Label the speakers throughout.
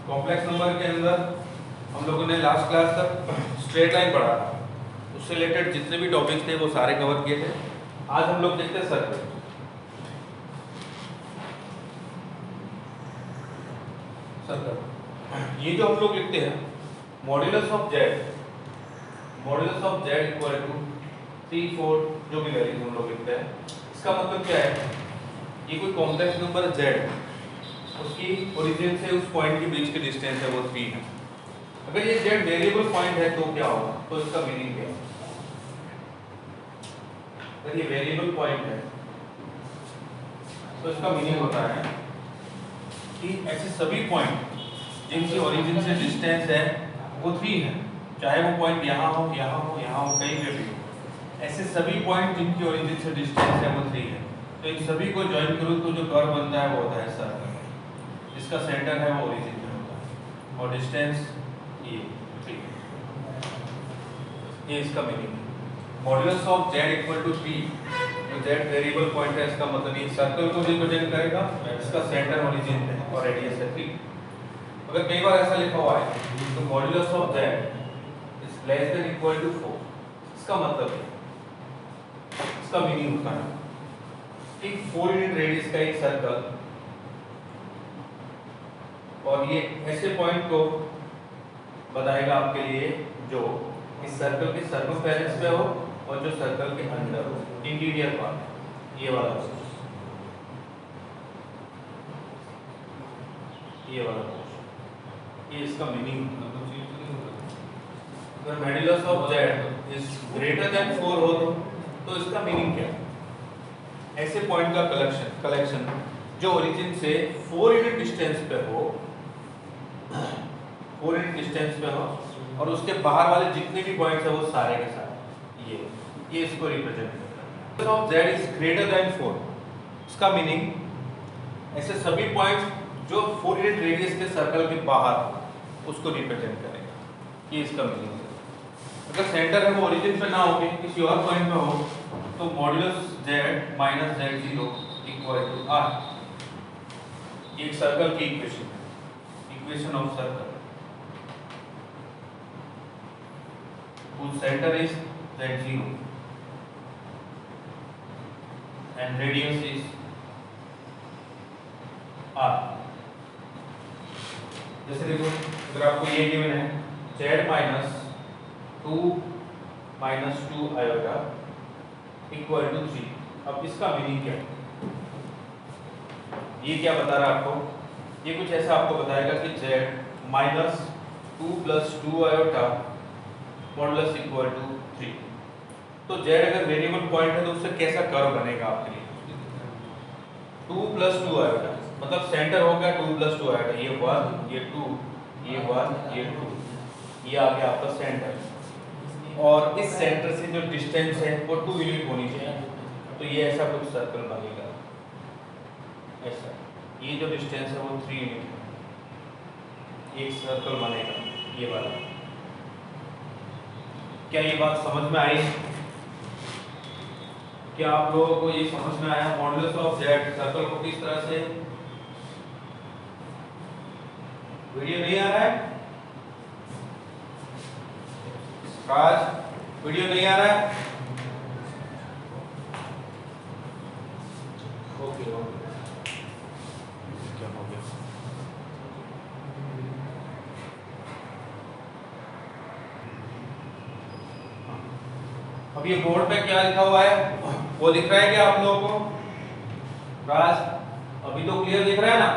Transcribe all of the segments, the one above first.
Speaker 1: Complex number के अंदर हम लोगों ने लास्ट क्लास तक स्ट्रेट लाइन पढ़ा था, उससे रिलेटेड जितने भी टॉपिक्स थे वो सारे कवर किए थे। आज हम लोग देखते हैं सर्कल। सर्कल ये जो हम लोग लिखते हैं modulus of Z equal to 3 4 जो भी वैल्यूज हम लोग लिखते हैं, इसका मतलब क्या है? ये कोई कॉम्प्लेक्स नंबर जेड, उसकी ओरिजिन से उस पॉइंट के बीच की डिस्टेंस है वो 3 है। अगर ये जेड वेरिएबल पॉइंट है तो क्या होगा? तो इसका मीनिंग क्या है? अगर ये वेरिएबल पॉइंट है तो इसका मीनिंग होता है कि ऐसे सभी पॉइंट जिनकी ओरिजिन से डिस्टेंस है वो 3 है, चाहे वो पॉइंट यहाँ हो, यहाँ हो, यहाँ हो, कहीं पे भी हो, ऐसे सभी पॉइंट जिनकी ओरिजिन से डिस्टेंस है वो 3 है। तो इन सभी को ज्वाइन करूँ तो जो कर्व बनता है वो होता है सर्कल, जिसका सेंटर है वो ओरिजिन में होता है और डिस्टेंस ये 3 है। ये इसका मीनिंग है। Modulus of Z equal to 3, जो जेड वेरिएबल पॉइंट है इसका मतलब ये सर्कल को रिप्रेजेंट करेगा, इसका सेंटर ओरिजिन है और रेडियस है 3। अगर कई बार ऐसा लिखा हुआ है तो modulus of z is less than equal to 4, इसका मतलब है, इसका मीनिंग होता है कि 4 यूनिट रेडियस का एक सर्कल और ये ऐसे पॉइंट को बताएगा आपके लिए जो इस सर्कल के सर्कमफेरेंस पे हो और जो सर्कल के अंदर हो, इंटीरियर पार्ट, ये वाला पोर्शन, ये वाला पोर्शन, ये इसका मीनिंग। अगर modulus of z is greater than 4 हो तो इसका मीनिंग क्या है? ऐसे पॉइंट का कलेक्शन जो ओरिजिन से 4 यूनिट डिस्टेंस पे हो, 4 यूनिट डिस्टेंस पे हो और उसके बाहर वाले जितने भी पॉइंट्स है वो सारे के सारे ये इसको रिप्रेजेंट करता है। Of z is greater than 4, इसका मीनिंग ऐसे सभी पॉइंट्स जो 4 यूनिट रेडियस के सर्कल के बाहर उसको रिप्रेजेंट करेगा, ये इसका मीनिंग है। अगर सेंटर है वो ओरिजिन पे ना होके किसी और पॉइंट पे हो तो modulus z minus z0 equal to r, एक सर्कल की इक्वेशन है, equation of circle whose center is z0 and radius is r। जैसे देखो, अगर आपको ये गिवन है z minus 2 minus 2 iota equal to 3, अब इसका मीनिंग क्या है? ये क्या बता रहा है आपको? ये कुछ ऐसा आपको बताएगा कि z minus 2 plus 2 iota modulus equal to 3। तो z अगर वेरिएबल पॉइंट है तो उससे कैसा कर्व बनेगा आपके लिए? 2 प्लस 2 आयोटा, मतलब सेंटर हो गया 2 प्लस 2 आयोटा, ये 1 ये 2 ये 1 ये 2, ये आ गया आपका सेंटर और इस सेंटर से जो डिस्टेंस है वो 2 यूनिट होनी चाहिए। तो ये ऐसा कुछ सर्कल बनेगा, ऐसा ये जो डिस्टेंस है वो 3 यूनिट है, एक सर्कल बनेगा ये वाला। क्या ये बात समझ में आई? क्या आप लोगों को ये समझ में आया मॉड्यूलस ऑफ जेड सर्कल को किस तरह से? वीडियो नहीं आ रहा है? राज, वीडियो नहीं आ रहा है? ओके ओके, क्या हो गया? अब ये बोर्ड पे क्या लिखा हुआ है वो दिख रहा है क्या आप लोगों को? राज, अभी तो क्लियर दिख रहा है ना?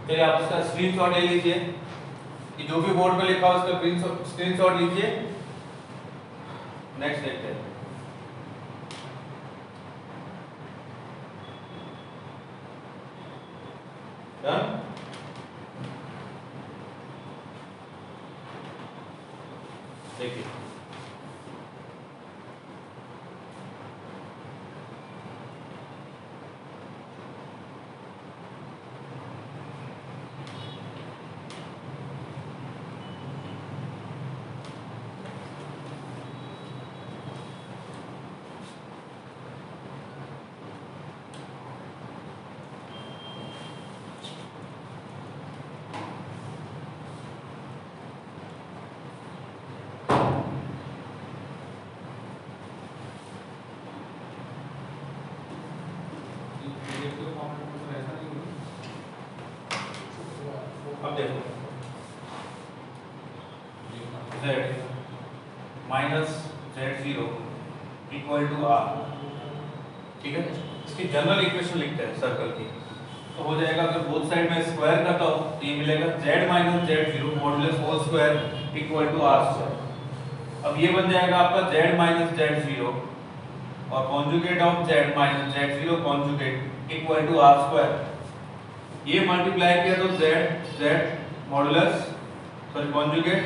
Speaker 1: चलिए आप इसका स्क्रीनशॉट ले लीजिए कि जो भी बोर्ड पे लिखा हो उसका स्क्रीनशॉट लीजिए। नेक्स्ट देखते हैं। डन? देखिए, अब देखो z minus z0 equal to r, ठीक है। इसकी जनरल इक्वेशन लिखते हैं सर्कल की, तो हो जाएगा अगर बोथ साइड में स्क्वायर करता हो तो ये मिलेगा z minus z0 modulus whole square equal to r square. अब ये बन जाएगा आपका z माइनस z0 और conjugate of z minus z0 conjugate equal to r square. ये मल्टीप्लाई किया तो z modulus sorry conjugate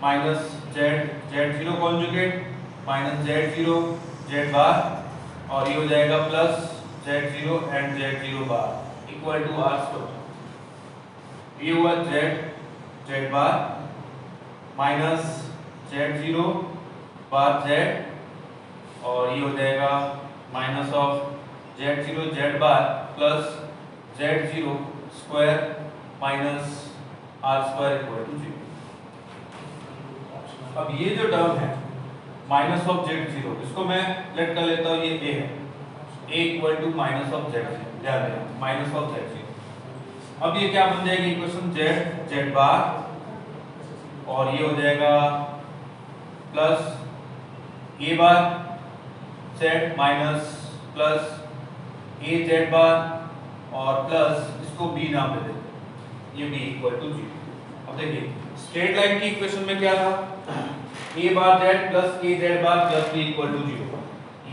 Speaker 1: minus z0 conjugate minus z0 z bar और ये हो जाएगा plus z0 and z0 bar equal to r square. ये हुआ z bar minus z0 bar z और ये हो जाएगा minus of z0 z bar plus z0 square minus r square equal to 0। अब ये जो टर्म है माइनस ऑफ z0, इसको मैं लेट कर लेता हूँ, ये a है, a equal to minus of z0, ध्यान देना माइनस ऑफ z0। अब ये क्या बन जाएगी इक्वेशन z बार और ये हो जाएगा plus a bar z minus plus a z bar और प्लस इसको b नाम दे देते, ये b इक्वल टू 0। अब देखिए स्ट्रेट लाइन की इक्वेशन में क्या था, a bar z plus a z bar plus b equal to 0।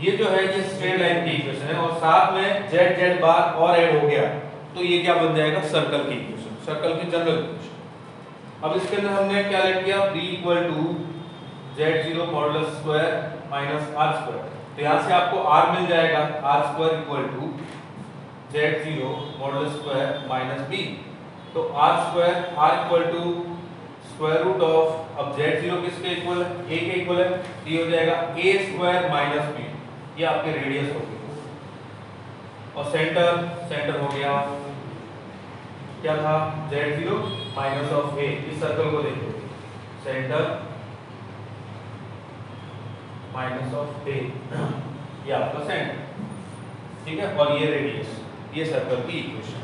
Speaker 1: ये जो है ये स्ट्रेट लाइन की इक्वेशन है और साथ में z बार और ऐड हो गया तो ये क्या बन जाएगा सर्कल की इक्वेशन, सर्कल की जनरल इक्वेशन। अब इसके अंदर हमने क्या लेट किया, b equal to z0 modulus square minus r square, तो यहाँ से आपको r मिल जाएगा, r square equal to z0 modulus square minus b। तो r square r equal to square root of, अब z0 किसके इक्वल है, a के इक्वल है, तो ये हो जाएगा a स्क्वायर माइनस b, ये आपके रेडियस हो गया। और सेंटर हो गया क्या था, z0 माइनस ऑफ a। इस सर्कल को देखो, सेंटर माइनस ऑफ a, ये आपका सेंटर, ठीक है, और ये रेडियस, ये सर्कल की इक्वेशन,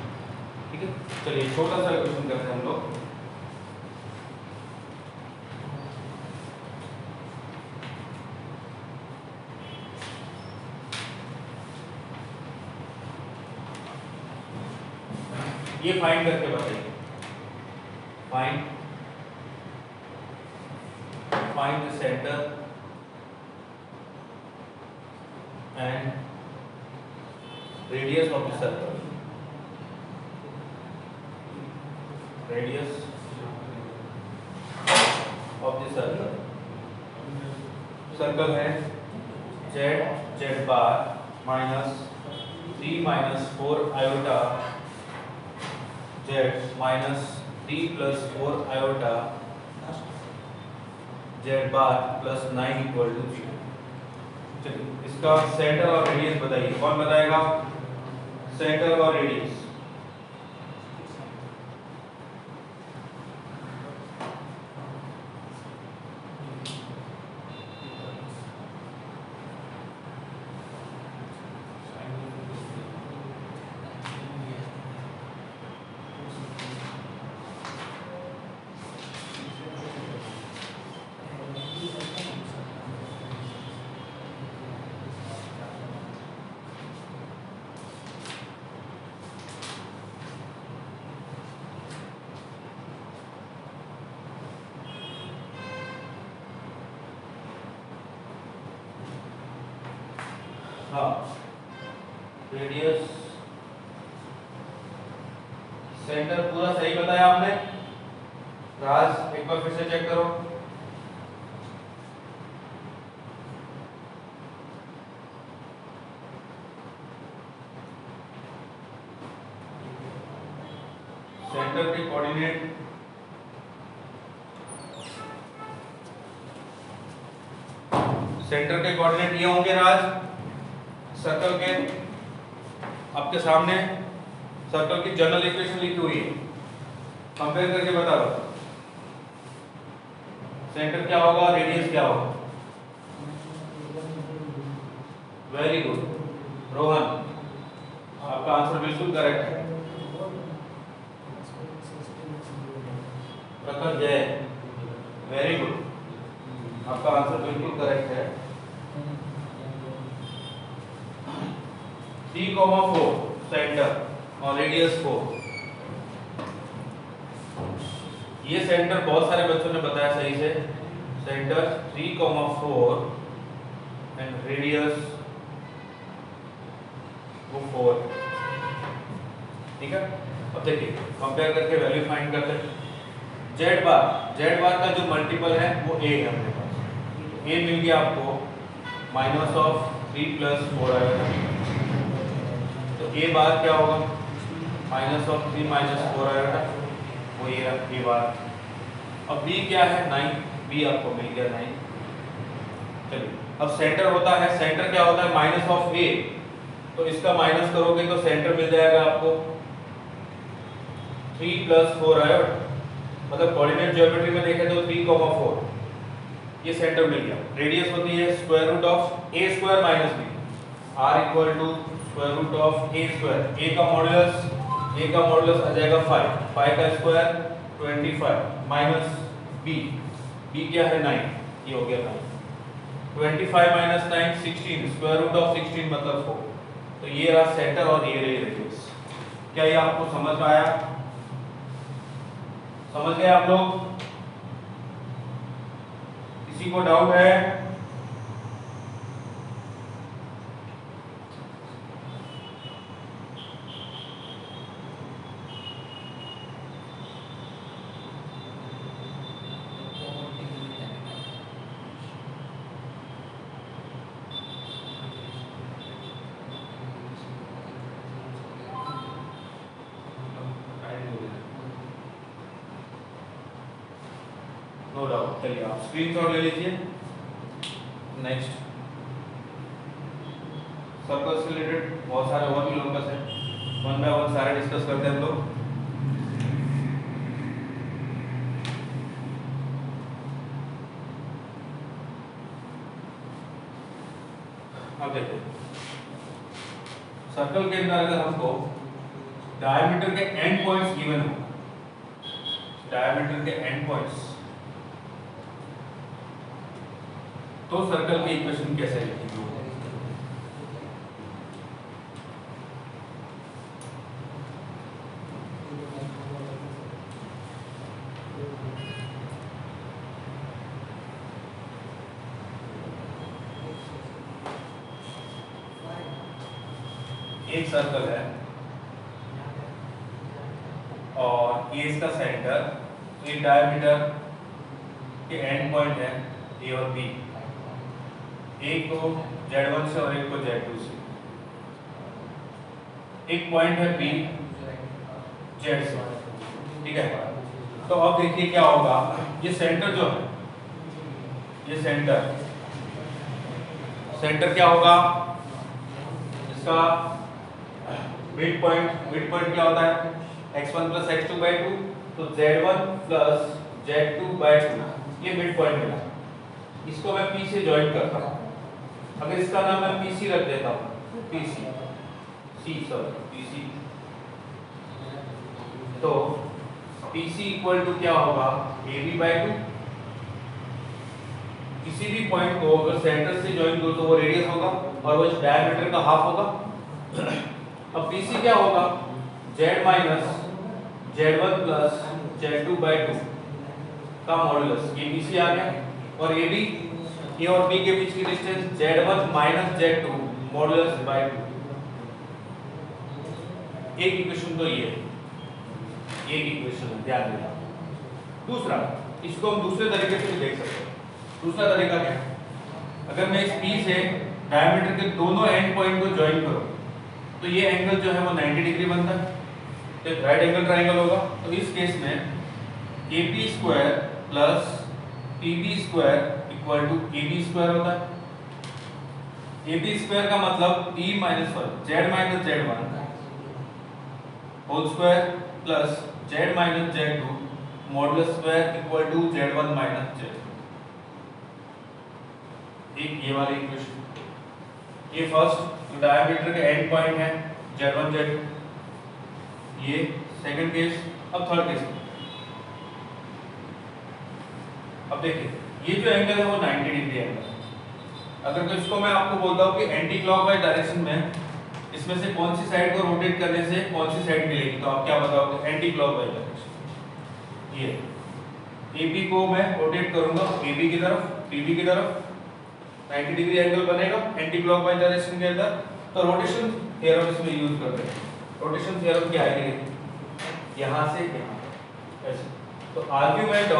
Speaker 1: ठीक है। चलिए छोटा सा इक्वेशन करते हैं हम लोग। ये फाइंड करके बताइए, find the centre and radius of the circle, radius of the circle. Circle है z bar minus 3 minus 4 iota z minus 3 plus 4 iota z bar plus 9 equal to 0। चलिए इसका सेंटर और रेडियस बताइए, कौन बताएगा, सेंटर और रेडियस। हाँ, radius centre पूरा सही बताया आपने। राज एक बार फिर से चेक करो। सेंटर के कोऑर्डिनेट ये होंगे राज, सर्कल के आपके सामने सर्कल की जनरल इक्वेशन लिखी हुई है, कंपेयर करके बता दो सेंटर क्या होगा, रेडियस क्या होगा। वेरी गुड रोहन, आपका आंसर बिल्कुल करेक्ट है। प्रखर जय, वेरी गुड, आपका आंसर बिल्कुल करेक्ट है। 3,4 सेंटर और रेडियस 4। ये सेंटर बहुत सारे बच्चों ने बताया सही से, सेंटर 3,4 एंड रेडियस वो 4। ठीक है, अब देखिए कंपेयर करके वैल्यू फाइंड करते हैं। जेड बार का जो मल्टीपल है वो ए है अपने पास। ए मिल गया आपको माइनस ऑफ 3 प्लस 4 आएगा, तो ए बार क्या होगा, माइनस ऑफ 3 माइनस 4 आएगा, वो ये ए बार। अब बी क्या है, 9, बी आपको मिल गया 9। चलिए अब सेंटर होता है, सेंटर क्या होता है, माइनस ऑफ ए, तो इसका माइनस करोगे तो सेंटर मिल जाएगा आपको 3 प्लस 4 आया, मतलब कोऑर्डिनेट ज्योमेट्री में देखें तो 3,4, ये सेंटर मिल गया। रेडियस होती है square root of A square minus B, R equal to square root of A square. A का मॉडुलस आ जाएगा 5, 5 का स्क्वायर 25 माइनस बी, बी क्या है 9, ये हो गया 9। 25 माइनस 9 16, स्क्वायर रूट ऑफ 16 मतलब 4। तो ये रहा सेंटर और ये रही रेडियस। क्या ये आपको समझ में आया, समझ गए आप लोग? किसी को डाउट है? No doubt. चलिए आप स्क्रीनशॉट ले लीजिए। नेक्स्ट सर्कल से रिलेटेड बहुत सारे और भी लॉकस हैं, वन बाय वन सारे डिस्कस करते हैं हम लोग। अब देखिए सर्कल के अंदर अगर हमको डायमीटर के एंड पॉइंट्स गिवन हो, डायमीटर के एंड पॉइंट्स, तो सर्कल की इक्वेशन कैसे लिखेंगे? एक सर्कल है और ये इसका सेंटर, तो ये डायमीटर के एंड पॉइंट है ए और बी, एक को Z1 से और एक को Z2 से। एक पॉइंट है B Z से, ठीक है। तो अब देखिए क्या होगा, ये सेंटर जो है, ये सेंटर क्या होगा, इसका मिड पॉइंट क्या होता है, x1 प्लस x2 बाई 2, तो Z1 प्लस Z2 बाई 2, ये मिड पॉइंट मिला। इसको मैं P से ज्वाइन करता हूँ, अगर इसका नाम मैं PC रख देता हूँ, PC, तो PC इक्वल टू क्या होगा, AB बाई 2। किसी भी पॉइंट को अगर सेंटर से ज्वाइन करो तो वो रेडियस होगा और वो इस डायमीटर का हाफ होगा। अब PC क्या होगा, Z minus Z1 plus Z2 by 2 का मॉडुलस, ये PC आ गया, और AB, A और B के बीच की distance Z1 minus Z2 modulus by 2। एक इक्वेशन तो ये है, एक इक्वेशन है, ध्यान देना। दूसरा, इसको हम दूसरे तरीके से भी देख सकते हैं। दूसरा तरीका क्या है, अगर मैं इस P से डायमीटर के दोनों एंड पॉइंट को ज्वाइन करूं तो ये एंगल जो है वो 90 डिग्री बनता है, तो एक राइट एंगल ट्राइंगल होगा। तो इस केस में AP square plus PB square equal to AB square होता है। AB स्क्वायर का मतलब P minus Z minus Z1 whole square plus Z minus Z2 modulus square equal to Z1 minus Z2। एक ये वाली इक्वेशन, ये फर्स्ट डायमीटर के एंड पॉइंट है Z1 Z2, ये सेकंड केस। अब थर्ड केस, अब देखिए ये जो एंगल है वो 90 डिग्री एंगल है। अगर तो इसको मैं आपको बोलता हूँ कि एंटी क्लॉकवाइज डायरेक्शन में इसमें से कौन सी साइड को रोटेट करने से कौन सी साइड मिलेगी, तो आप क्या बताओगे? Anti clockwise direction. ये AB को मैं रोटेट करूंगा AB की तरफ, PB की तरफ, 90 डिग्री एंगल बनेगा एंटी क्लॉकवाइज डायरेक्शन के अंदर। तो रोटेशन थ्योरम इसमें यूज करते हैं। रोटेशन थ्योरम क्या है? यहां से यहां ऐसे। तो argument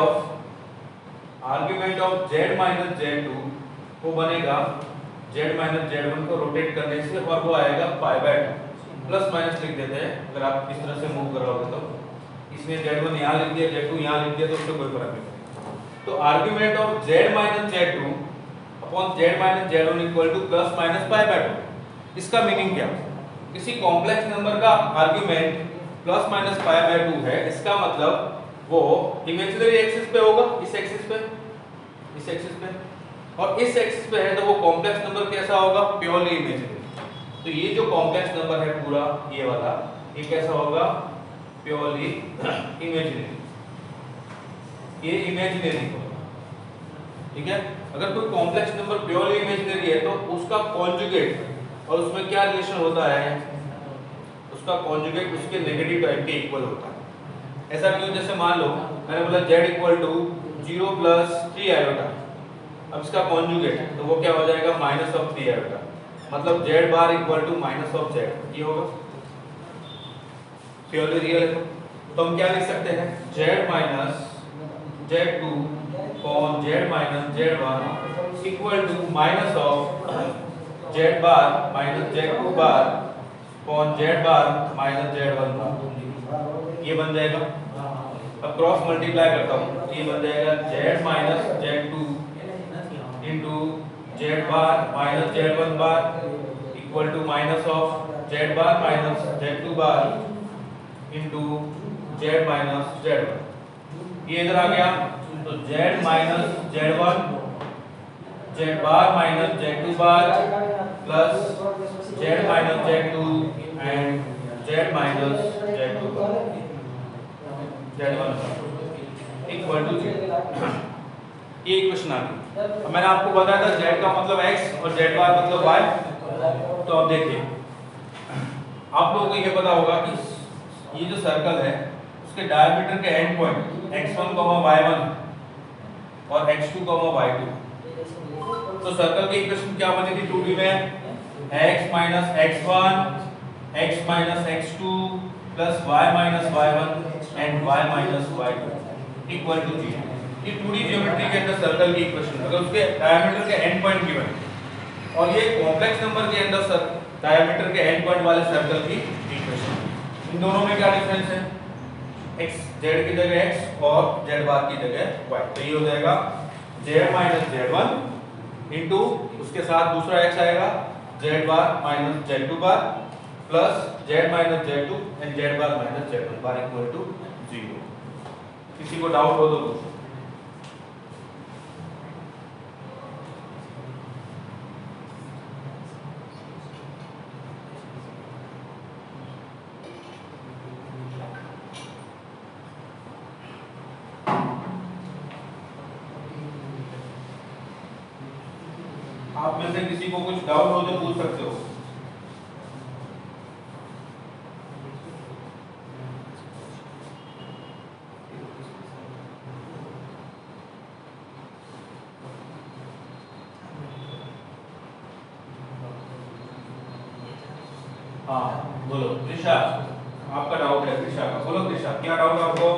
Speaker 1: of Z minus Z2 वो बनेगा Z माइनस Z1 को रोटेट करने से, और वो आएगा पाई बाय 2। प्लस माइनस लिख देते हैं अगर आप इस तरह से मूव करोगे तो। इसने Z1 यहाँ लिख दिया, Z2 यहाँ लिख दिया, तो उससे कोई फर्क नहीं पड़ेगा। तो argument of Z minus Z2 upon Z minus Z1 equal two plus minus pi by 2। इसका मीनिंग क्या? किसी कॉम्प्लेक्स नंबर का argument plus minus pi by 2 है, इसका मतलब वो इमेजिनरी एक्सिस पे होगा, इस एक्सिस पे, इस एक्सिस पे, और इस एक्सिस पे है तो वो कॉम्प्लेक्स नंबर कैसा होगा? Purely imaginary. तो ये जो कॉम्प्लेक्स नंबर है पूरा ये वाला, ये कैसा होगा? Purely imaginary. ये इमेजिनरी होगा, ठीक है। अगर कोई कॉम्प्लेक्स नंबर प्योरली इमेजिनरी है तो उसका कॉन्जुगेट, और उसमें क्या रिलेशन होता है? उसका कॉन्जुगेट उसके नेगेटिव टाइप के इक्वल होता है। ऐसा क्यों? जैसे मान लो मैंने बोला Z equal to 0 plus 3 iota, अब इसका कॉन्जुगेट तो वो क्या हो जाएगा? माइनस ऑफ 3 आयोटा, मतलब Z bar equal to minus of Z। ये होगा प्योरली रियल है। तो हम क्या लिख सकते हैं? Z minus Z2 upon Z minus Z1 equal to minus of Z bar minus Z2 bar upon Z bar minus Z1 bar. ये बन जाएगा। अब क्रॉस मल्टीप्लाई करता हूँ, ये बन जाएगा Z minus Z2 into Z bar minus Z1 bar equal to minus of Z bar minus Z2 bar into Z minus Z1। ये इधर आ गया तो Z minus Z1 Z bar minus Z2 bar plus Z minus Z2 and Z minus Z2 bar Z1 equal to 0। ये equation आ गई। अब मैंने आपको बताया था Z का मतलब x और Z बार मतलब y। तो अब देखिए आप लोगों को ये पता होगा कि ये जो सर्कल है उसके डायमीटर के एंड पॉइंट x1, y1 और x2, y2। तो सर्कल की इक्वेशन क्या बनी थी 2D में? x minus x1 x minus x2 plus y minus y1 and y minus y2 equal to 0। ये 2D ज्योमेट्री के अंदर सर्कल की इक्वेशन, अगर उसके डायमीटर के एंड पॉइंट गिवन और ये कॉम्प्लेक्स नंबर के अंदर डायमीटर के एंड पॉइंट वाले सर्कल की इक्वेशन, इन दोनों में क्या डिफरेंस है? x z की जगह x और z बार की जगह y। तो ये हो जाएगा z माइनस z1 इंटू उसके साथ दूसरा x आएगा z bar minus z2 bar plus z minus z2 and z bar minus z1 bar equal to 0। किसी को डाउट हो तो आप में से किसी को कुछ डाउट हो तो पूछ सकते हो। हाँ बोलो त्रिशा, आपका डाउट है त्रिशा का। बोलो त्रिशा, क्या डाउट है आपको?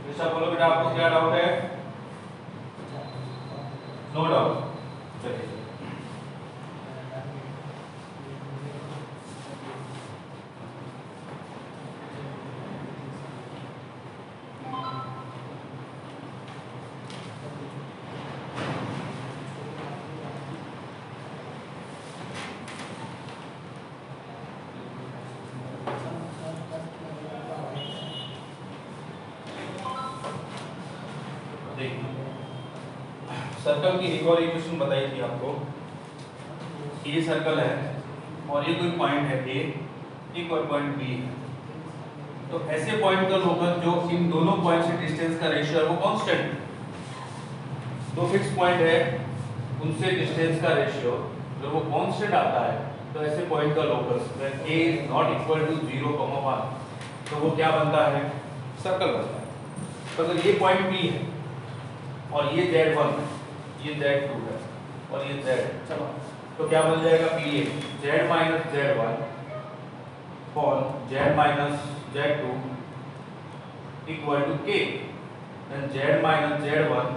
Speaker 1: त्रिशा बोलो बेटा, आपको क्या डाउट है? नो डाउट, चलिए। सर्कल की एक और इक्वेशन बताई थी आपको। ये सर्कल है और ये कोई पॉइंट है A, एक और पॉइंट B है। तो ऐसे पॉइंट का लोकस जो इन दोनों पॉइंट से डिस्टेंस का रेशियो है वो कांस्टेंट है। दो फिक्स पॉइंट है उनसे डिस्टेंस का रेशियो जब वो कांस्टेंट आता है तो ऐसे पॉइंट का locus when a is not equal to 0, 1 तो वो क्या बनता है, सर्कल बनता है। तो अगर ये पॉइंट P है और ये Z1 है, ये Z2 है और ये Z है, चलो तो क्या बन जाएगा PA Z minus Z1 for Z minus Z2 equal to K and Z minus Z1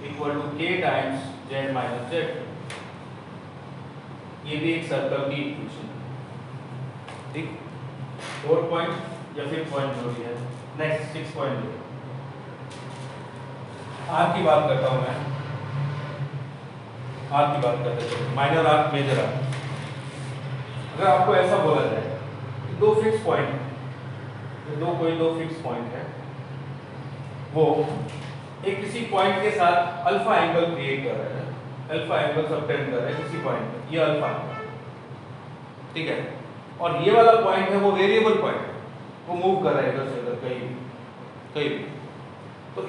Speaker 1: equal to K times Z minus Z2। ये भी एक सर्कल की इक्वेशन है, ठीक। 4 पॉइंट या फिर पॉइंट जो भी है। नेक्स्ट 6 पॉइंट आर्क की बात करता हूं मैं, आर्क की बात करते हैं, माइनर आर्क, मेजर आर्क। अगर आपको ऐसा बोला जाए कि दो फिक्स पॉइंट, दो फिक्स पॉइंट है, वो एक किसी पॉइंट के साथ अल्फा एंगल क्रिएट कर रहे हैं, अल्फा एंगल सबटेंड कर रहे हैं किसी पॉइंट पे, ये अल्फा है, ठीक है। और ये वाला पॉइंट है वो वेरिएबल पॉइंट है, वो मूव कर रहा है इधर से उधर कहीं भी। तो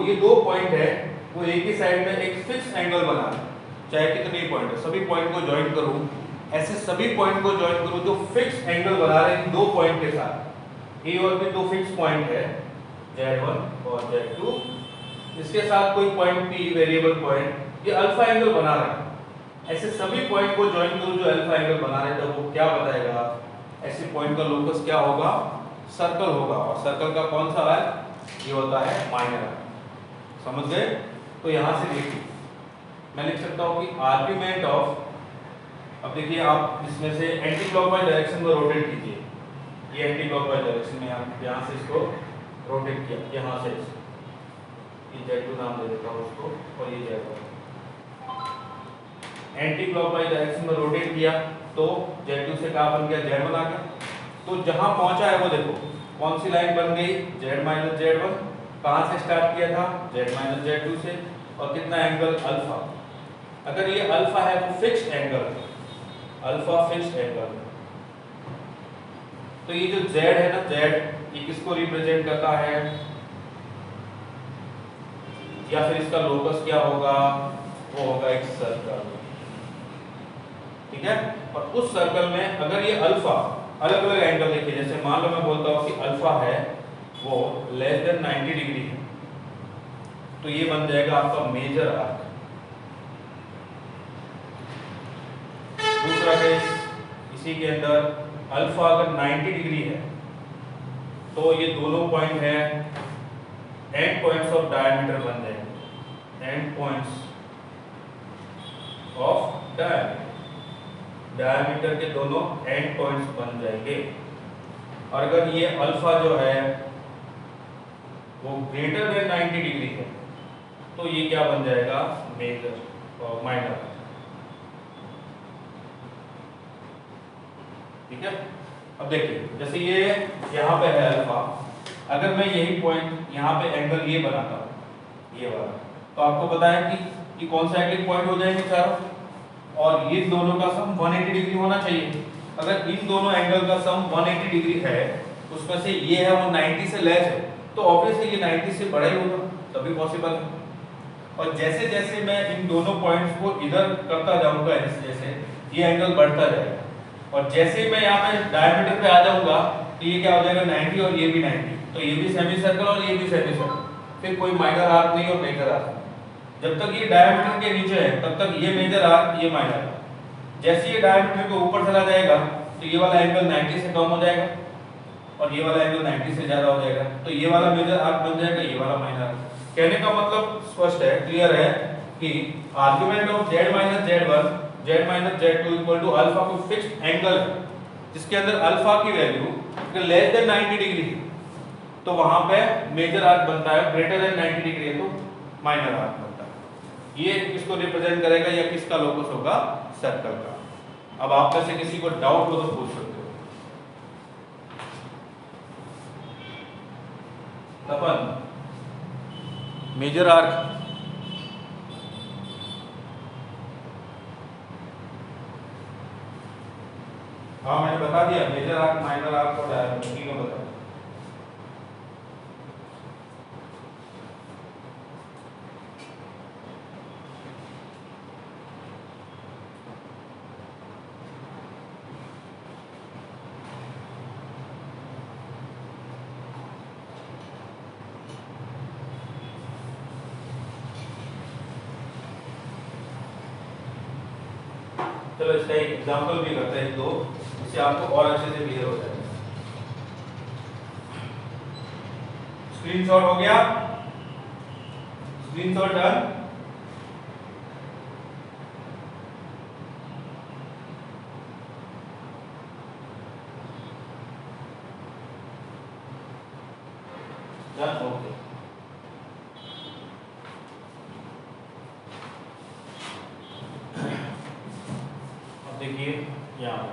Speaker 1: ये दो पॉइंट है वो एक ही साइड में एक फिक्स एंगल बना रहे हैं, चाहे कितने पॉइंट है, सभी पॉइंट को ज्वाइन करूं, ऐसे सभी पॉइंट को ज्वाइन करूं जो फिक्स एंगल बना रहे हैं दो पॉइंट के साथ। ए और बी दो फिक्स पॉइंट है Z1 और Z2, इसके साथ कोई पॉइंट P वेरिएबल पॉइंट, ये अल्फा एंगल बना रहा है। ऐसे सभी पॉइंट को ज्वाइन करूं जो अल्फा एंगल बना रहे हैं, तो वो क्या बताएगा, ऐसे पॉइंट का लोकस क्या होगा, सर्कल होगा। और सर्कल का कौन सा है, ये होता है माइनर आर्क। समझ गए? तो यहां से देखिए मैं लिख सकता हूं कि आर्ग्यूमेंट ऑफ, अब देखिए आप इसमें से एंटी क्लॉकवाइज डायरेक्शन में रोटेट कीजिए, ये एंटी क्लॉकवाइज डायरेक्शन में आप यहां से इसको रोटेट किया, यहां से ये Z2 नाम दे देता हूं उसको, और ये Z1 एंटी क्लॉकवाइज डायरेक्शन में रोटेट किया तो Z2 से क्या बन गया, Z1 आ गया। तो जहां पहुंचा है वो देखो कौन सी लाइन बन गई, Z माइनस Z1, कहां से स्टार्ट किया था, Z माइनस Z2 से, और कितना एंगल, अल्फा। अगर ये अल्फा है तो fixed angle, alpha fixed angle. तो ये जो Z है ना, Z ये किसको रिप्रेजेंट करता है, या फिर इसका लोकस क्या होगा, वो होगा एक सर्कल, ठीक है। और उस सर्कल में अगर ये अल्फा अलग अलग एंगल देखिए, जैसे मान लो मैं बोलता हूं कि अल्फा है वो लेस देन 90 डिग्री है, तो ये बन जाएगा आपका मेजर आर्क। दूसरा केस इसी के अंदर, अल्फा अगर 90 डिग्री है तो ये दोनों पॉइंट है एंड पॉइंट्स ऑफ डायमीटर बन जाएंगे, and points of diameter, diameter के दोनों एंड पॉइंट्स बन जाएंगे। और अगर ये अल्फा जो है वो ग्रेटर देन 90 डिग्री है तो ये क्या बन जाएगा, मेजर और माइनर, ठीक है। अब देखिए जैसे ये यहाँ पे है अल्फा, अगर मैं यही पॉइंट यहाँ पे एंगल ये बनाता हूँ, ये वाला, तो आपको पता है कि ये कौन सा एंगल पॉइंट हो जाएंगे चारों, और ये दोनों का सम 180 डिग्री होना चाहिए। अगर इन दोनों एंगल का सम 180 डिग्री है, उसमें से ये है वो 90 से लेस है, तो ऑब्वियसली ये 90 से बड़ा ही होगा, तभी पॉसिबल है। और जैसे जैसे मैं इन दोनों पॉइंट्स को इधर करता जाऊंगा, जैसे ये एंगल बढ़ता जाएगा, और जैसे मैं यहाँ पे डायमीटर पे आ जाऊंगा तो ये क्या हो जाएगा 90 और ये भी 90, तो ये भी सेमी सर्कल और ये भी सेमी सर्कल, फिर कोई माइनर आर्क नहीं और मेजर आर्क। जब तक ये डायमीटर के नीचे है तब तक ये मेजर आर्क, ये माइनर आर्क। जैसे ये डायमीटर के ऊपर चला जाएगा तो ये वाला एंगल 90 से कम हो जाएगा और ये वाला एंगल 90 से ज्यादा हो जाएगा, तो ये वाला मेजर आर्क बन जाएगा, ये वाला माइनर आर्क। कहने का मतलब स्पष्ट है, क्लियर है कि argument of Z minus Z1, Z minus Z2 equal to alpha को फिक्स्ड एंगल है जिसके अंदर अल्फा की वैल्यू लेस देन 90 डिग्री है तो वहां पे मेजर आर्क बनता है, ग्रेटर देन 90 डिग्री है तो माइनर आर्क बनता है। ये किसको रिप्रेजेंट करेगा, या किसका लोकस होगा, सर्कल का। अब आप में से किसी को डाउट हो तो पूछ सकते हो। तपन, मेजर आर्क हाँ मैंने बता दिया, मेजर आर्क, माइनर आर्क और डायमीटर तीनों बता दिया। चलो इसका एक एग्जांपल भी करते हैं दो, इससे आपको और अच्छे से क्लियर हो जाएगा। स्क्रीनशॉट हो गया, स्क्रीनशॉट डन। Done, okay. अब देखिए यहाँ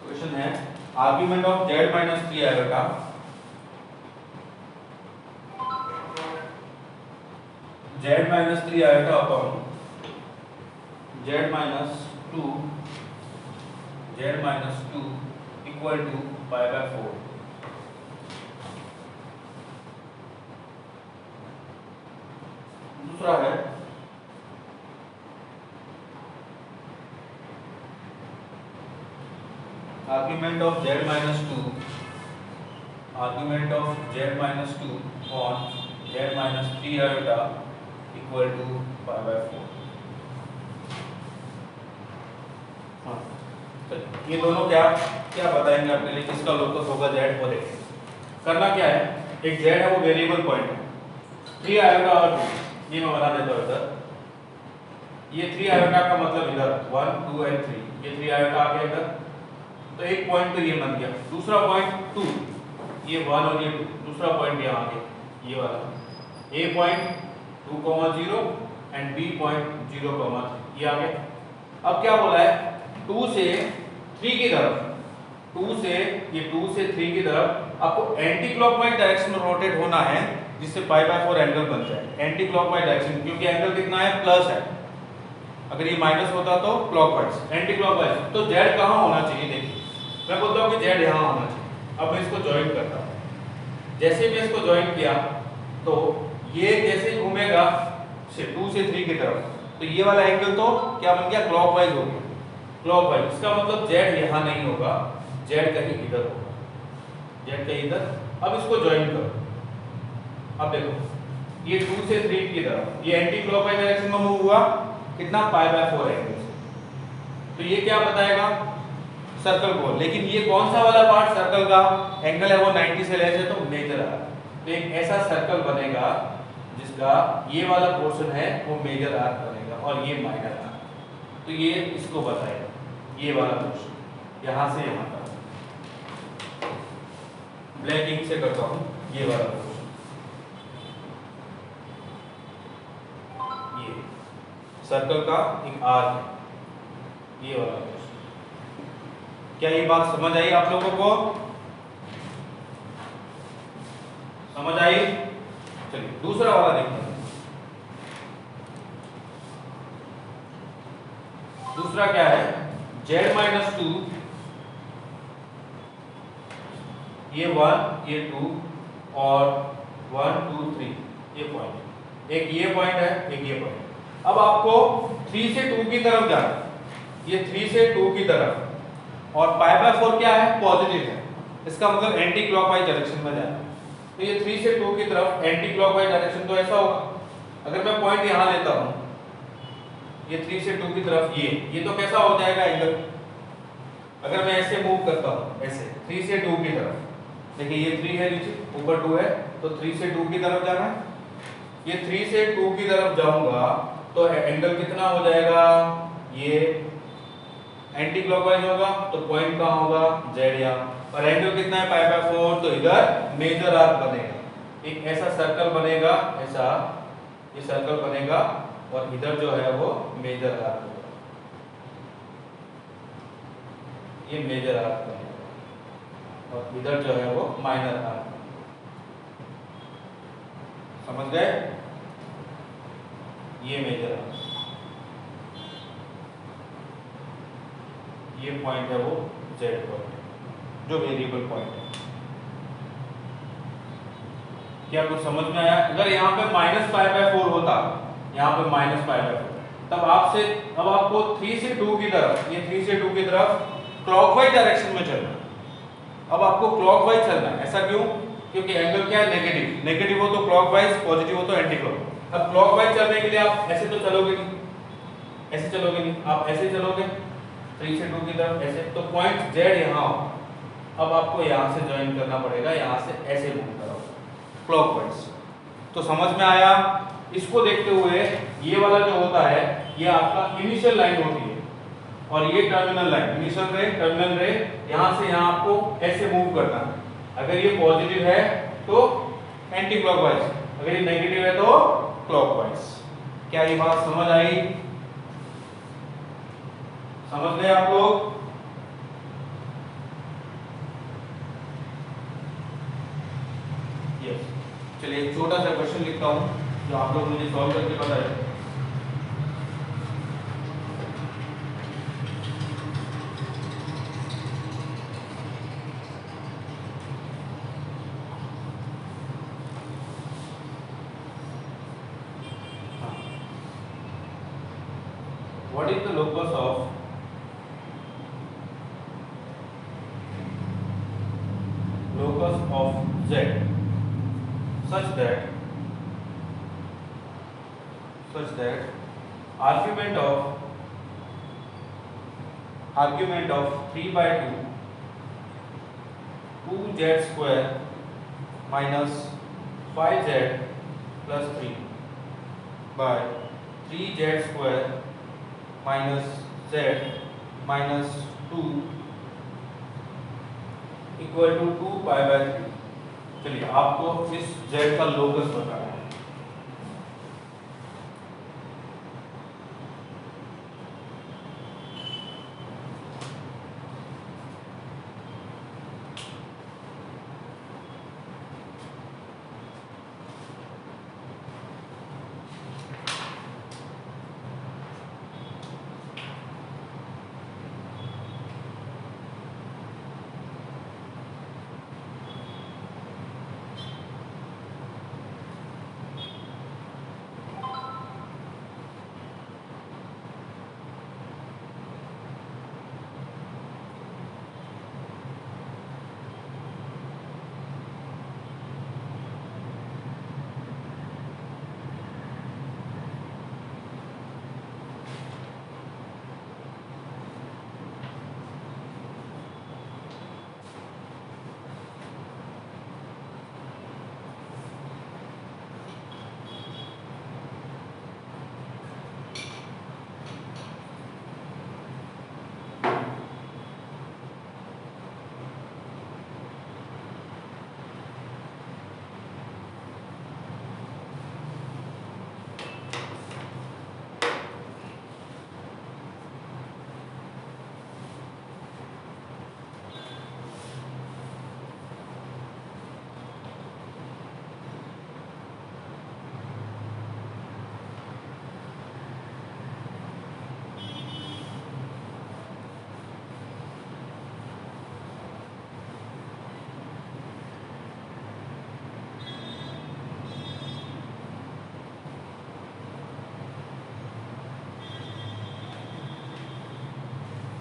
Speaker 1: क्वेश्चन है, argument of z minus 3 iota z minus 3 iota upon z minus 2 equal to pi by 4। दूसरा है argument of z minus 2 on z minus 3 iota equal to pi by 4। हाँ, ये दोनों क्या क्या बताएंगे आपके लिए, किसका लोकस होगा z, और देखें करना क्या है। एक z है वो वेरिएबल पॉइंट है, 3 आयोटा और 2, ये मैं बना देता हूँ इधर। ये 3 आयोटा का मतलब इधर 1 2 और 3, ये 3 आयोटा आ गया इधर, तो एक पॉइंट तो ये बन गया। दूसरा पॉइंट 2, ये 1 और ये 2, दूसरा पॉइंट यहाँ आ गया, ये वाला a point 2,0 and b point 0,3, ये आ गया। अब क्या बोला है, 2 से 3 की तरफ, 2 से 3 की तरफ आपको एंटी क्लॉकवाइज डायरेक्शन में रोटेट होना है, जिससे पाई बाय 4 एंगल बन जाए। एंटी क्लॉकवाइज डायरेक्शन, क्योंकि एंगल कितना है, प्लस है, अगर ये माइनस होता तो क्लॉकवाइज, एंटी क्लॉकवाइज। तो z कहाँ होना चाहिए, देखिए मैं बोलता हूँ कि z यहाँ होना चाहिए। अब मैं इसको ज्वाइन करता हूँ, जैसे मैं इसको ज्वाइन किया तो ये जैसे घूमेगा 2 से 3 की तरफ, तो ये वाला एंगल तो क्या बन गया, क्लॉकवाइज हो गया, क्लॉकवाइज। इसका मतलब z यहाँ नहीं होगा, z कहीं इधर होगा, z कहीं इधर। अब इसको ज्वाइन करो, अब देखो ये 2 से 3 की तरफ, ये एंटी क्लॉकवाइज डायरेक्शन में मूव हुआ, कितना, पाई बाय 4 एंगल से। तो ये क्या बताएगा, सर्कल को। लेकिन ये कौन सा वाला पार्ट सर्कल का एंगल है वो 90 से लेस है, तो मेजर आर्क। तो एक ऐसा सर्कल बनेगा जिसका ये वाला पोर्शन है वो मेजर आर्क बनेगा और ये माइनर आर्क। तो ये इसको बताएगा, ये वाला पोर्शन यहाँ से यहाँ तक। ब्लैक इंक से करता हूँ, ये वाला पोर्शन, ये सर्कल का एक आर्क है, ये वाला पोर्शन। क्या ये बात समझ आई आप लोगों को, समझ आई? चलिए दूसरा वाला देखते हैं। दूसरा क्या है, z माइनस 2, ये 1 ये 2 और 1 2 3, ये पॉइंट, एक ये पॉइंट है, एक ये पॉइंट। अब आपको 3 से 2 की तरफ जाना, ये 3 से 2 की तरफ, और पाई बाय 4 क्या है, पॉजिटिव है, इसका मतलब एंटी क्लॉकवाइज डायरेक्शन में जाना। तो ये 3 से 2 की तरफ एंटी क्लॉकवाइज डायरेक्शन, तो ऐसा होगा। अगर मैं पॉइंट यहाँ लेता हूँ, ये 3 से 2 की तरफ, ये तो कैसा हो जाएगा एंगल। अगर मैं ऐसे मूव करता हूँ, ऐसे 3 से 2 की तरफ, देखिए ये 3 है नीचे, ऊपर 2 है, तो 3 से 2 की तरफ जाना है। ये 3 से 2 की तरफ जाऊंगा तो एंगल कितना हो जाएगा, ये एंटी क्लॉकवाइज होगा, तो पॉइंट कहाँ होगा, z यहाँ। और एंगल कितना है, पाई बाय 4, तो इधर मेजर आर्क बनेगा, एक ऐसा सर्कल बनेगा, ऐसा ये सर्कल बनेगा, और इधर जो है वो मेजर आर्क होगा, ये मेजर आर्क बनेगा, और इधर जो है वो माइनर आर्क। समझ गए, ये मेजर आर्क, ये पॉइंट है वो z पॉइंट, जो वेरिएबल पॉइंट है। क्या कुछ समझ में आया? अगर यहाँ पे माइनस पाई बाय 4 होता, यहाँ पे माइनस पाई बाय 4, तब आपसे, अब आपको 3 से 2 की तरफ, ये 3 से 2 की तरफ क्लॉकवाइज डायरेक्शन में चलना। अब आपको क्लॉकवाइज चलना है, ऐसा क्यों? क्योंकि एंगल क्या है, नेगेटिव, नेगेटिव हो तो क्लॉकवाइज, पॉजिटिव हो तो एंटी क्लॉक। अब क्लॉकवाइज चलने के लिए आप ऐसे तो चलोगे नहीं, ऐसे चलोगे नहीं, आप ऐसे चलोगे 3 से 2 की तरफ ऐसे, तो पॉइंट Z यहाँ हो। अब आपको यहाँ से ज्वाइन करना पड़ेगा, यहाँ से ऐसे मूव करो क्लॉकवाइज। तो समझ में आया? इसको देखते हुए ये वाला जो होता है ये आपका इनिशियल लाइन होती है और ये टर्मिनल लाइन, इनिशियल रे टर्मिनल रे, यहाँ से यहाँ आपको ऐसे मूव करना है। अगर ये पॉजिटिव है तो एंटी क्लॉकवाइज, अगर ये नेगेटिव है तो क्लॉकवाइज। क्या ये बात समझ आई? समझ गए आप लोग? यस। चलिए एक छोटा सा क्वेश्चन लिखता हूं जो आप लोग मुझे सॉल्व करके बताएं। What is the locus of Z such that argument of 3 by 2z square minus 5z plus 3 by 3z square minus z minus 2 equal to 2 pi by 3। चलिए आपको इस z का लोकस बताना है।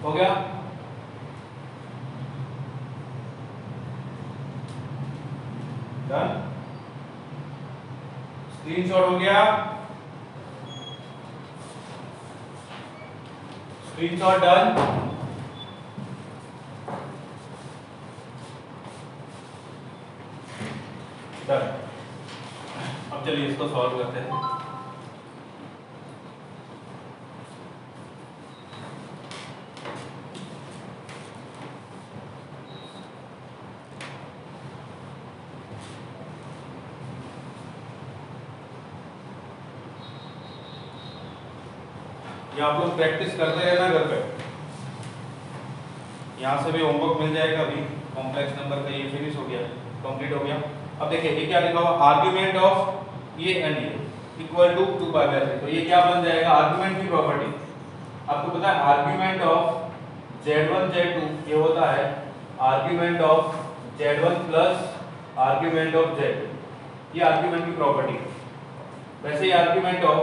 Speaker 1: हो गया? डन? स्क्रीनशॉट हो गया? Screenshot done? डन। अब चलिए इसको सॉल्व करते हैं। ये आप लोग प्रैक्टिस करते रहना घर पे। यहाँ से भी होमवर्क मिल जाएगा। अभी कॉम्प्लेक्स नंबर का ये फिनिश हो गया, कंप्लीट हो गया। अब देखिए ये क्या लिखा हुआ, आर्ग्यूमेंट ऑफ ये एंड ये इक्वल टू 2 पाई बाय 3। तो ये क्या बन जाएगा, आर्ग्यूमेंट की प्रॉपर्टी। आपको पता है आर्ग्यूमेंट ऑफ Z1 Z2 ये होता है argument of Z1 plus argument of Z2, ये आर्ग्यूमेंट की प्रॉपर्टी है। वैसे ही argument of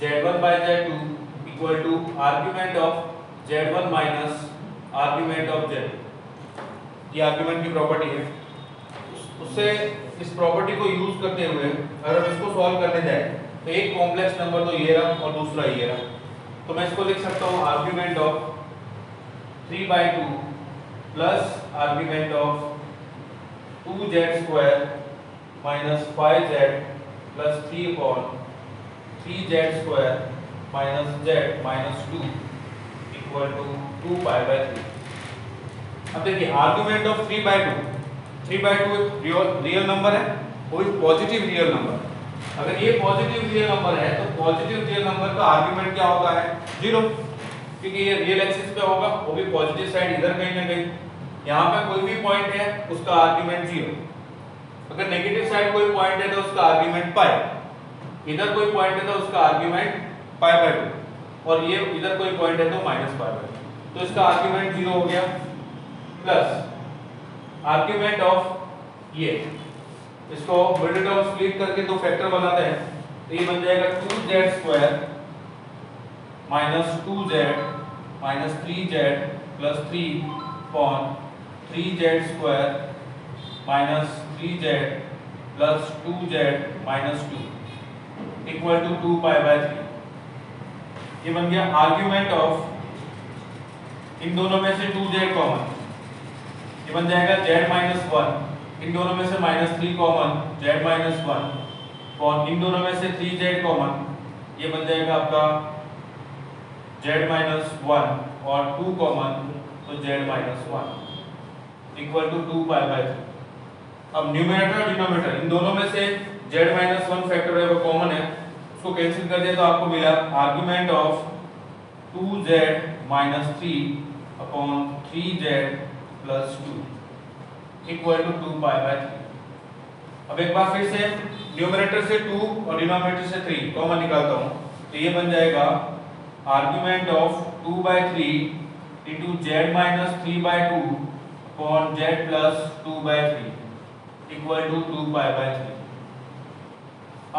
Speaker 1: Z1 by Z2 equal to argument of Z1 minus argument of Z2, ये आर्ग्यूमेंट की प्रॉपर्टी है। उससे इस प्रॉपर्टी को यूज करते हुए अगर हम इसको सॉल्व करने जाए तो एक कॉम्प्लेक्स नंबर तो ये रहा और दूसरा ये रहा, तो मैं इसको लिख सकता हूँ argument of 3/2 plus argument of 2z² minus 5z plus 3/3z² minus z minus 2 equal to 2π/3। अब देखिए आर्ग्यूमेंट ऑफ 3/2 एक रियल नंबर है, कोई पॉजिटिव रियल नंबर। अगर ये पॉजिटिव रियल नंबर है तो पॉजिटिव रियल नंबर का आर्ग्यूमेंट क्या होता है 0, क्योंकि ये रियल एक्सिस पे होगा, वो भी पॉजिटिव साइड इधर कहीं ना कहीं। यहाँ पे कोई भी पॉइंट है उसका आर्ग्यूमेंट 0। अगर नेगेटिव साइड कोई पॉइंट है तो उसका आर्ग्यूमेंट पाई, इधर कोई पॉइंट है तो उसका आर्ग्यूमेंट π/2 और ये इधर कोई पॉइंट है तो -π/2, तो इसका आर्ग्यूमेंट 0 हो गया। प्लस आर्ग्यूमेंट ऑफ ये, इसको मिडिल टर्म स्प्लिट करके दो फैक्टर बनाते हैं तो ये बन जाएगा 2z² minus 2z minus 3z plus 3/3z² minus 3z plus 2z minus 2 equal to 2π/3। ये बन गया आर्ग्यूमेंट ऑफ, इन दोनों में से 2z कॉमन, ये बन जाएगा z-1, इन दोनों में से -3 कॉमन z-1 और इन दोनों में से 3z कॉमन, ये बन जाएगा आपका z-1 और 2 कॉमन तो z-1 इक्वल टू 2π/3। अब न्यूमरेटर डिनोमिनेटर इन दोनों में से z-1 फैक्टर है वो कॉमन है, उसको कैंसिल कर दिया तो आपको मिला argument of 2z minus 3/3z plus 2 equal to 2π/3। अब एक बार फिर से न्यूमरेटर से 2 और डिनोमिनेटर से 3 कॉमन निकालता हूं तो ये बन जाएगा argument of 2/3 into z-3/2 upon z plus 2/3 equal to 2π/3।